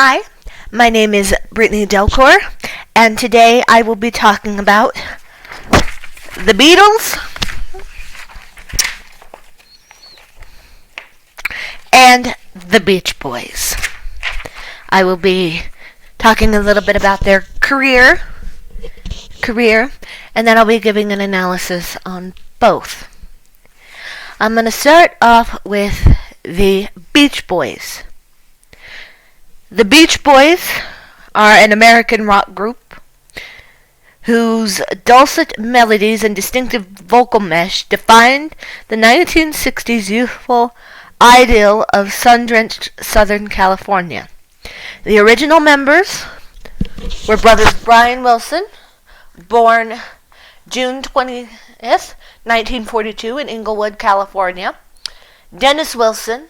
Hi, my name is Brittany Delcor, and today I will be talking about the Beatles and the Beach Boys. I will be talking a little bit about their career, and then I'll be giving an analysis on both. I'm going to start off with the Beach Boys. The Beach Boys are an American rock group whose dulcet melodies and distinctive vocal mesh defined the 1960s youthful ideal of sun-drenched Southern California. The original members were brothers Brian Wilson, born June 20th, 1942 in Inglewood, California. Dennis Wilson,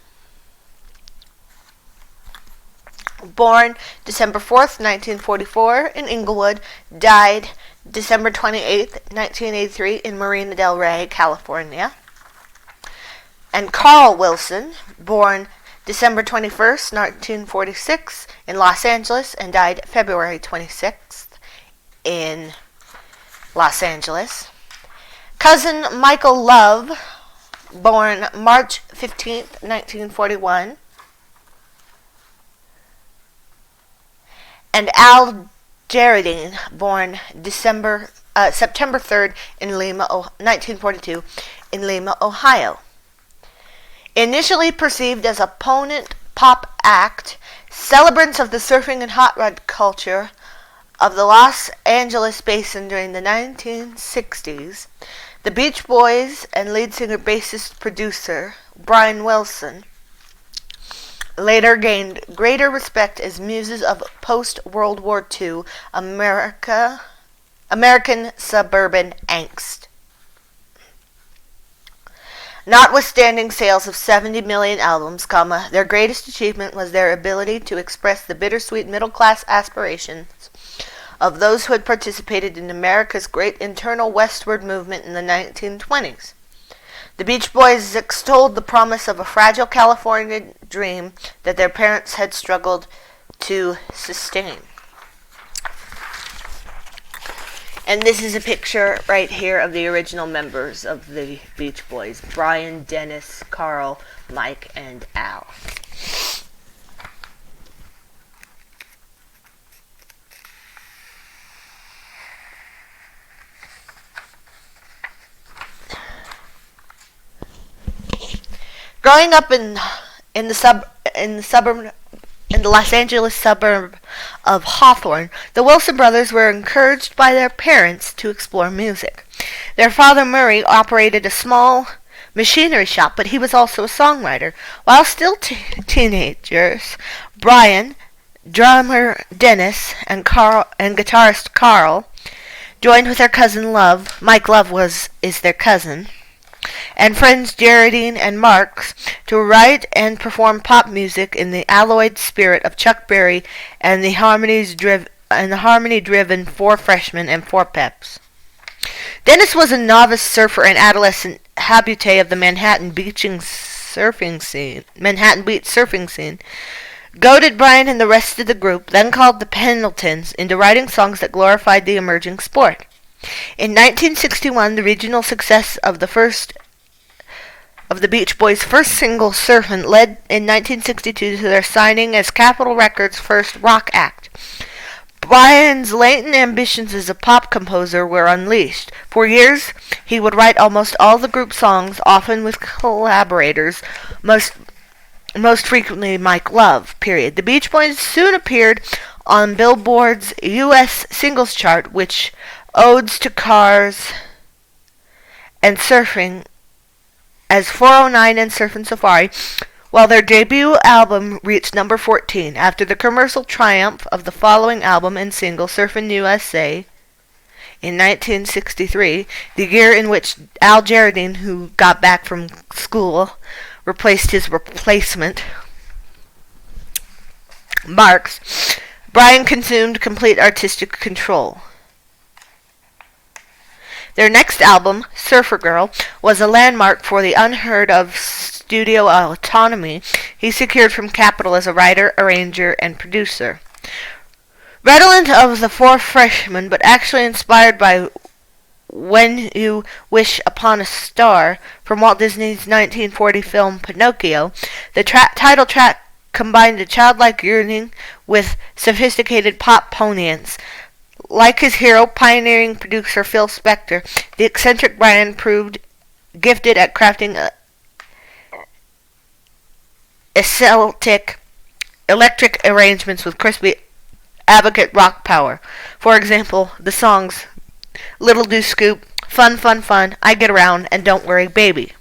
born December 4th, 1944 in Inglewood, died December 28th, 1983 in Marina del Rey, California. And Carl Wilson, born December 21st, 1946 in Los Angeles and died February 26th in Los Angeles. Cousin Michael Love, born March 15th, 1941. And Al Jardine, born September 3rd in Lima, 1942, in Lima, Ohio. Initially perceived as a opponent pop act, celebrants of the surfing and hot rod culture of the Los Angeles basin during the 1960s, the Beach Boys and lead singer, bassist, producer Brian Wilson later gained greater respect as muses of post-World War II American suburban angst. Notwithstanding sales of 70 million albums, their greatest achievement was their ability to express the bittersweet middle-class aspirations of those who had participated in America's great internal westward movement in the 1920s. The Beach Boys extolled the promise of a fragile California dream that their parents had struggled to sustain. And this is a picture right here of the original members of the Beach Boys: Brian, Dennis, Carl, Mike, and Al. Growing up in the Los Angeles suburb of Hawthorne, the Wilson brothers were encouraged by their parents to explore music. Their father, Murray, operated a small machinery shop, but he was also a songwriter. While still teenagers, Brian, drummer Dennis, and guitarist Carl joined with their cousin Love. Mike Love is their cousin, and friends Geraldine and Marks to write and perform pop music in the alloyed spirit of Chuck Berry and the harmony-driven Four Freshmen and Four Peps. Dennis was a novice surfer and adolescent habitué of the Manhattan Beach surfing scene. Goaded Brian and the rest of the group, then called the Pendletons, into writing songs that glorified the emerging sport. In 1961, the regional success of the Beach Boys' first single, Surfin', led in 1962 to their signing as Capitol Records' first rock act. Brian's latent ambitions as a pop composer were unleashed. For years, he would write almost all the group songs, often with collaborators, most frequently Mike Love, period. The Beach Boys soon appeared on Billboard's U.S. singles chart, which odes to cars and surfing as 409 and Surfin' Safari, while their debut album reached number 14 after the commercial triumph of the following album and single, Surfin' USA, in 1963, the year in which Al Jardine, who got back from school, replaced his replacement, Marks. Brian consumed complete artistic control. Their next album, Surfer Girl, was a landmark for the unheard of studio autonomy he secured from Capitol as a writer, arranger, and producer. Redolent of the Four Freshmen, but actually inspired by When You Wish Upon a Star from Walt Disney's 1940 film Pinocchio, the title track combined a childlike yearning with sophisticated pop ponence. Like his hero, pioneering producer Phil Spector, the eccentric Brian proved gifted at crafting electric arrangements with crispy advocate rock power. For example, the songs Little Do Scoop, Fun Fun Fun, I Get Around, and Don't Worry Baby.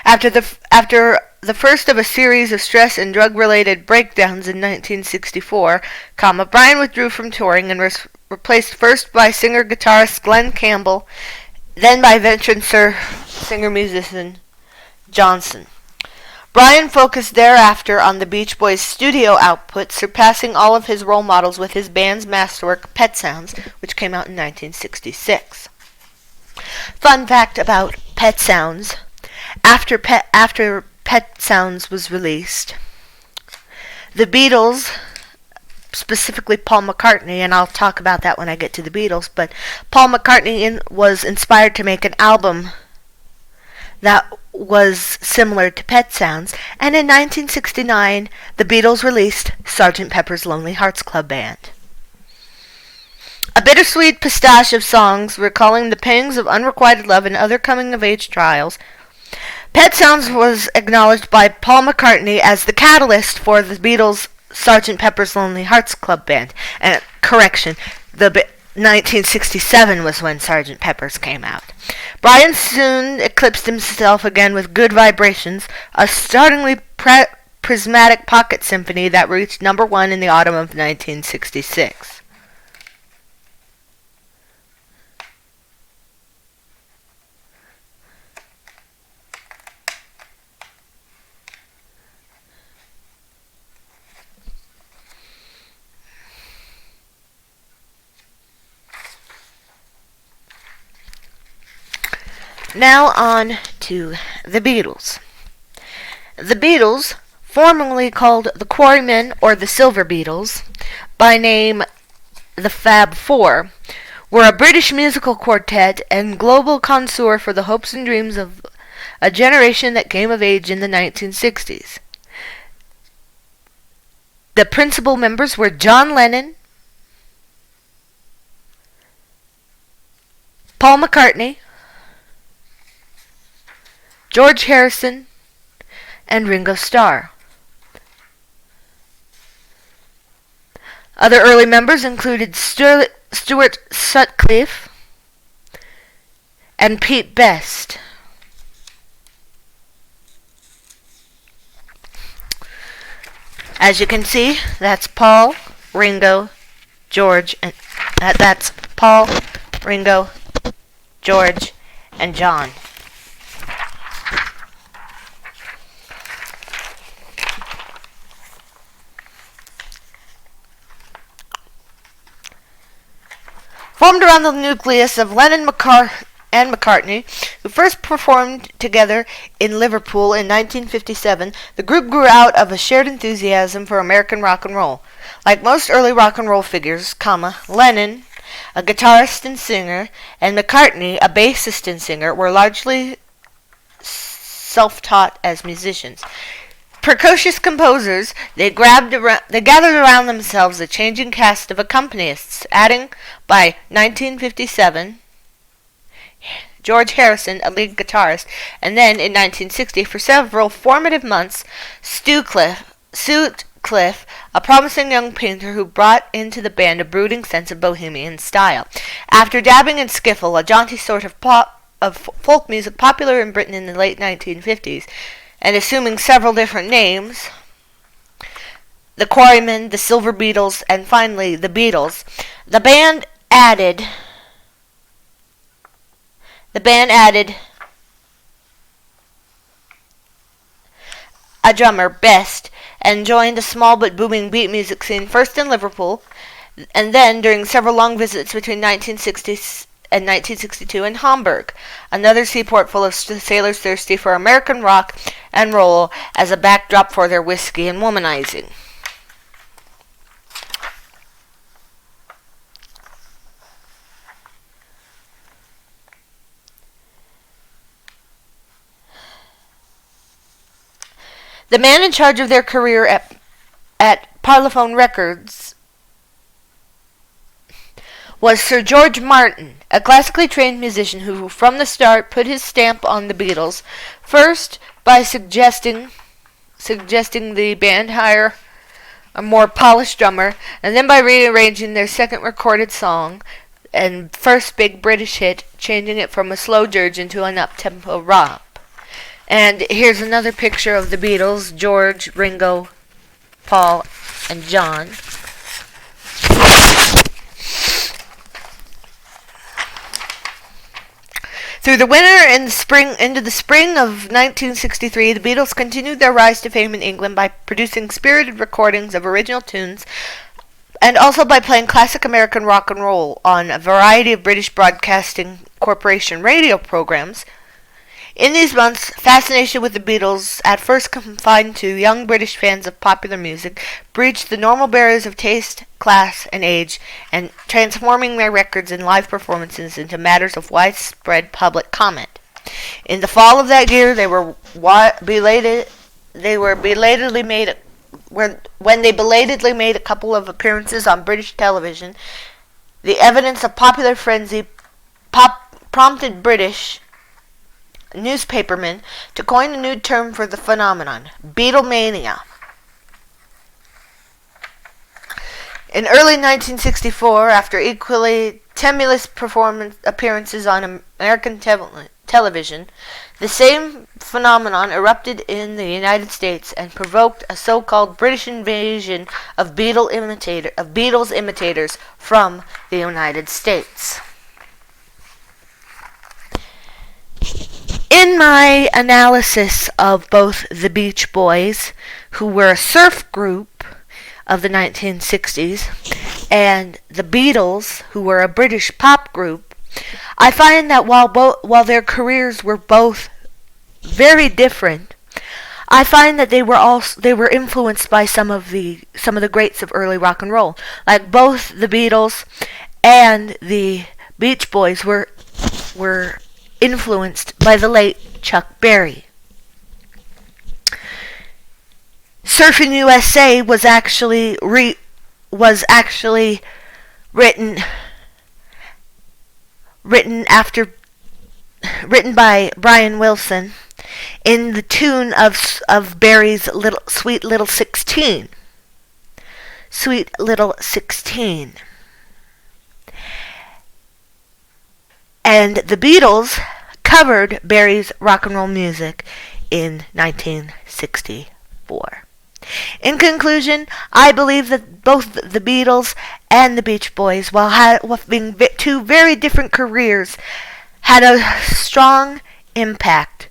After the first of a series of stress and drug-related breakdowns in 1964, Brian withdrew from touring and was replaced first by singer-guitarist Glenn Campbell, then by veteran singer-musician Johnson. Brian focused thereafter on the Beach Boys' studio output, surpassing all of his role models with his band's masterwork Pet Sounds, which came out in 1966. Fun fact about Pet Sounds. After Pet Sounds was released, the Beatles, specifically Paul McCartney, and I'll talk about that when I get to the Beatles, but Paul McCartney was inspired to make an album that was similar to Pet Sounds, and in 1969, the Beatles released Sgt. Pepper's Lonely Hearts Club Band. A bittersweet pistache of songs recalling the pangs of unrequited love and other coming-of-age trials, Pet Sounds was acknowledged by Paul McCartney as the catalyst for the Beatles' Sgt. Pepper's Lonely Hearts Club Band. And correction, 1967 was when Sgt. Pepper's came out. Brian soon eclipsed himself again with Good Vibrations, a startlingly prismatic pocket symphony that reached number 1 in the autumn of 1966. Now on to the Beatles. The Beatles, formerly called the Quarrymen or the Silver Beatles, by name the Fab Four, were a British musical quartet and global connoisseur for the hopes and dreams of a generation that came of age in the 1960s. The principal members were John Lennon, Paul McCartney, George Harrison, and Ringo Starr. Other early members included Stuart Sutcliffe and Pete Best. As you can see, that's Paul, Ringo, George, and that's Paul, Ringo, George, and John. Formed around the nucleus of Lennon and McCartney, who first performed together in Liverpool in 1957, the group grew out of a shared enthusiasm for American rock and roll. Like most early rock and roll figures, Lennon, a guitarist and singer, and McCartney, a bassist and singer, were largely self-taught as musicians. Precocious composers, they gathered around themselves a changing cast of accompanists, adding, by 1957, George Harrison, a lead guitarist, and then in 1960, for several formative months, Sutcliffe, a promising young painter who brought into the band a brooding sense of bohemian style. After dabbing in skiffle, a jaunty sort of folk music popular in Britain in the late 1950s, and assuming several different names, the Quarrymen, the Silver Beatles, and finally the Beatles, the band added a drummer, Best, and joined a small but booming beat music scene first in Liverpool, and then during several long visits between 1960 and 1962 in Hamburg, another seaport full of sailors thirsty for American rock and roll as a backdrop for their whiskey and womanizing. The man in charge of their career at Parlophone Records was Sir George Martin, a classically trained musician who from the start put his stamp on the Beatles, first by suggesting the band hire a more polished drummer, and then by rearranging their second recorded song and first big British hit, changing it from a slow dirge into an up-tempo romp. And here's another picture of the Beatles, George, Ringo, Paul, and John. Through the winter and into the spring of 1963, the Beatles continued their rise to fame in England by producing spirited recordings of original tunes and also by playing classic American rock and roll on a variety of British Broadcasting Corporation radio programs. In these months, fascination with the Beatles, at first confined to young British fans of popular music, breached the normal barriers of taste, class, and age, and transforming their records and live performances into matters of widespread public comment. In the fall of that year, when they belatedly made a couple of appearances on British television, the evidence of popular frenzy prompted British newspapermen to coin a new term for the phenomenon, Beatlemania. In early 1964, after equally tremulous appearances on American television, the same phenomenon erupted in the United States and provoked a so-called British invasion of Beatles imitators from the United States. In my analysis of both the Beach Boys, who were a surf group of the 1960s, and the Beatles, who were a British pop group, I find that while their careers were both very different, I find that they were influenced by some of the greats of early rock and roll. Like both the Beatles and the Beach Boys were influenced by the late Chuck Berry. Surfing USA was actually written by Brian Wilson in the tune of Berry's Sweet Little 16. Sweet Little 16. And the Beatles covered Berry's rock and roll music in 1964. In conclusion, I believe that both the Beatles and the Beach Boys, while being two very different careers, had a strong impact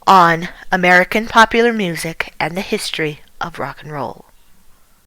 on American popular music and the history of rock and roll.